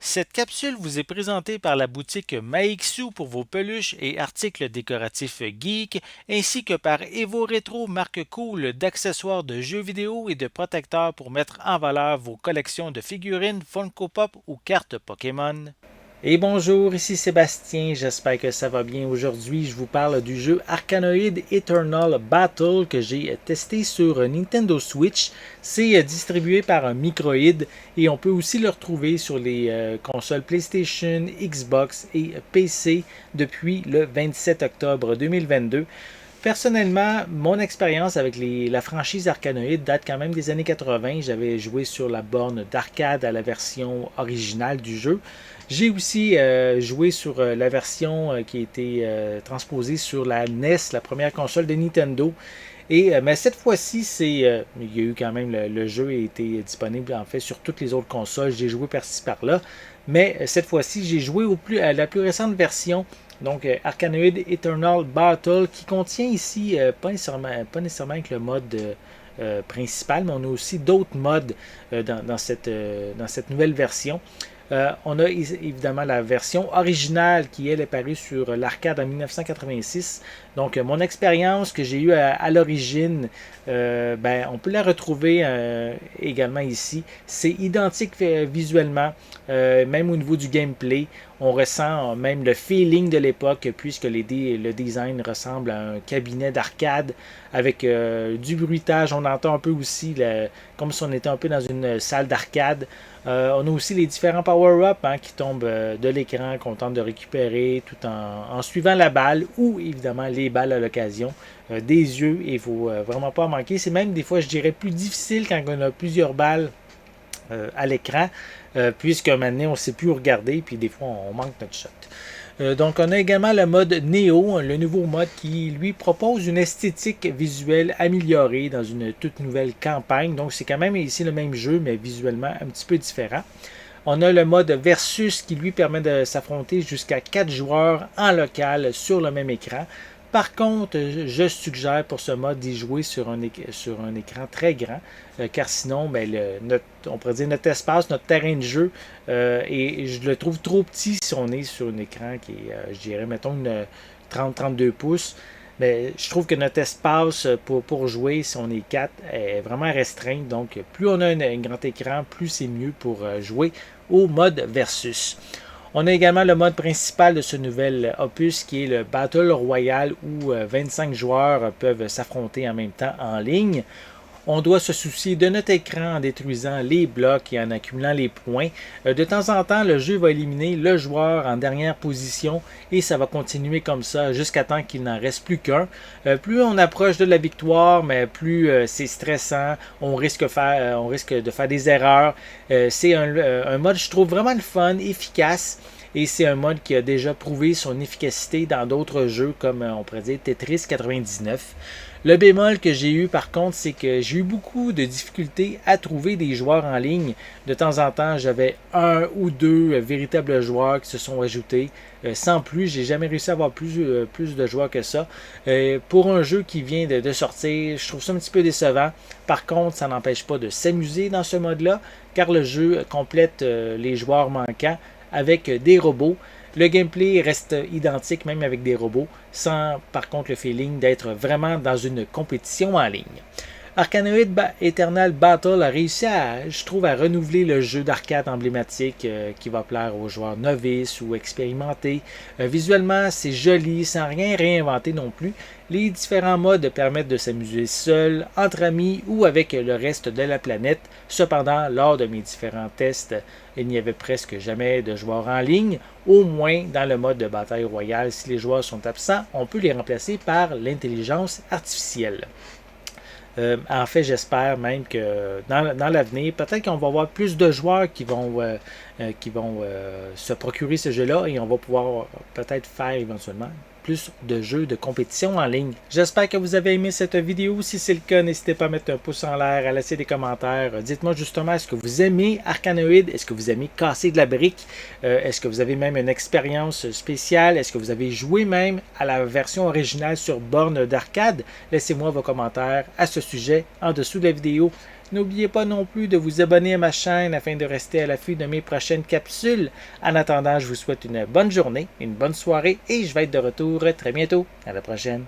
Cette capsule vous est présentée par la boutique Maixu pour vos peluches et articles décoratifs geek, ainsi que par Evo Retro, marque cool d'accessoires de jeux vidéo et de protecteurs pour mettre en valeur vos collections de figurines, Funko Pop ou cartes Pokémon. Et bonjour, ici Sébastien, j'espère que ça va bien. Aujourd'hui, je vous parle du jeu Arkanoid Eternal Battle que j'ai testé sur Nintendo Switch. C'est distribué par Microïd et on peut aussi le retrouver sur les consoles PlayStation, Xbox et PC depuis le 27 octobre 2022. Personnellement, mon expérience avec la franchise Arkanoid date quand même des années 80. J'avais joué sur la borne d'arcade à la version originale du jeu. J'ai aussi joué sur la version qui a été transposée sur la NES, la première console de Nintendo. Mais cette fois-ci, il y a eu quand même le jeu a été disponible en fait sur toutes les autres consoles. J'ai joué par-ci par-là. Mais cette fois-ci, j'ai joué à la plus récente version, donc Arkanoid Eternal Battle, qui contient ici pas nécessairement avec le mode principal, mais on a aussi d'autres modes dans cette nouvelle version. On a évidemment la version originale qui elle est parue sur l'arcade en 1986. Donc mon expérience que j'ai eue à l'origine, on peut la retrouver également ici. C'est identique visuellement, même au niveau du gameplay. On ressent même le feeling de l'époque puisque le design ressemble à un cabinet d'arcade avec du bruitage. On entend un peu aussi comme si on était un peu dans une salle d'arcade. On a aussi les différents power-ups qui tombent de l'écran qu'on tente de récupérer tout en suivant la balle ou évidemment les balles à l'occasion. Des yeux, il ne faut vraiment pas en manquer. C'est même des fois, je dirais, plus difficile quand on a plusieurs balles à l'écran, puisque maintenant on ne sait plus où regarder, puis des fois on manque notre shot. Donc on a également le mode Neo, le nouveau mode qui lui propose une esthétique visuelle améliorée dans une toute nouvelle campagne. Donc c'est quand même ici le même jeu, mais visuellement un petit peu différent. On a le mode Versus qui lui permet de s'affronter jusqu'à 4 joueurs en local sur le même écran. Par contre, je suggère pour ce mode d'y jouer sur un écran très grand, car sinon, on pourrait dire notre espace, notre terrain de jeu, et je le trouve trop petit si on est sur un écran qui est, je dirais, mettons, une 30-32 pouces. Mais je trouve que notre espace pour jouer, si on est 4, est vraiment restreint. Donc, plus on a un grand écran, plus c'est mieux pour jouer au mode Versus. On a également le mode principal de ce nouvel opus qui est le Battle Royale où 25 joueurs peuvent s'affronter en même temps en ligne. On doit se soucier de notre écran en détruisant les blocs et en accumulant les points. De temps en temps, le jeu va éliminer le joueur en dernière position et ça va continuer comme ça jusqu'à temps qu'il n'en reste plus qu'un. Plus on approche de la victoire, mais plus c'est stressant. On risque de faire des erreurs. C'est un mode, je trouve, vraiment le fun, efficace. Et c'est un mode qui a déjà prouvé son efficacité dans d'autres jeux comme on pourrait dire Tetris 99. Le bémol que j'ai eu par contre, c'est que j'ai eu beaucoup de difficultés à trouver des joueurs en ligne. De temps en temps, j'avais un ou deux véritables joueurs qui se sont ajoutés. Sans plus, j'ai jamais réussi à avoir plus de joueurs que ça. Pour un jeu qui vient de sortir, je trouve ça un petit peu décevant. Par contre, ça n'empêche pas de s'amuser dans ce mode-là, car le jeu complète les joueurs manquants avec des robots. Le gameplay reste identique même avec des robots, sans par contre le feeling d'être vraiment dans une compétition en ligne. Arkanoid Eternal Battle a réussi je trouve, à renouveler le jeu d'arcade emblématique qui va plaire aux joueurs novices ou expérimentés. Visuellement, c'est joli, sans rien réinventer non plus. Les différents modes permettent de s'amuser seul, entre amis ou avec le reste de la planète. Cependant, lors de mes différents tests, il n'y avait presque jamais de joueurs en ligne. Au moins, dans le mode de bataille royale, si les joueurs sont absents, on peut les remplacer par l'intelligence artificielle. En fait, j'espère même que dans l'avenir, peut-être qu'on va avoir plus de joueurs qui vont se procurer ce jeu-là et on va pouvoir peut-être faire éventuellement plus de jeux de compétition en ligne. J'espère que vous avez aimé cette vidéo. Si c'est le cas, n'hésitez pas à mettre un pouce en l'air, à laisser des commentaires. Dites-moi justement, est-ce que vous aimez Arkanoid? Est-ce que vous aimez casser de la brique? Est-ce que vous avez même une expérience spéciale? Est-ce que vous avez joué même à la version originale sur borne d'arcade? Laissez-moi vos commentaires à ce sujet en dessous de la vidéo. N'oubliez pas non plus de vous abonner à ma chaîne afin de rester à l'affût de mes prochaines capsules. En attendant, je vous souhaite une bonne journée, une bonne soirée et je vais être de retour très bientôt. À la prochaine.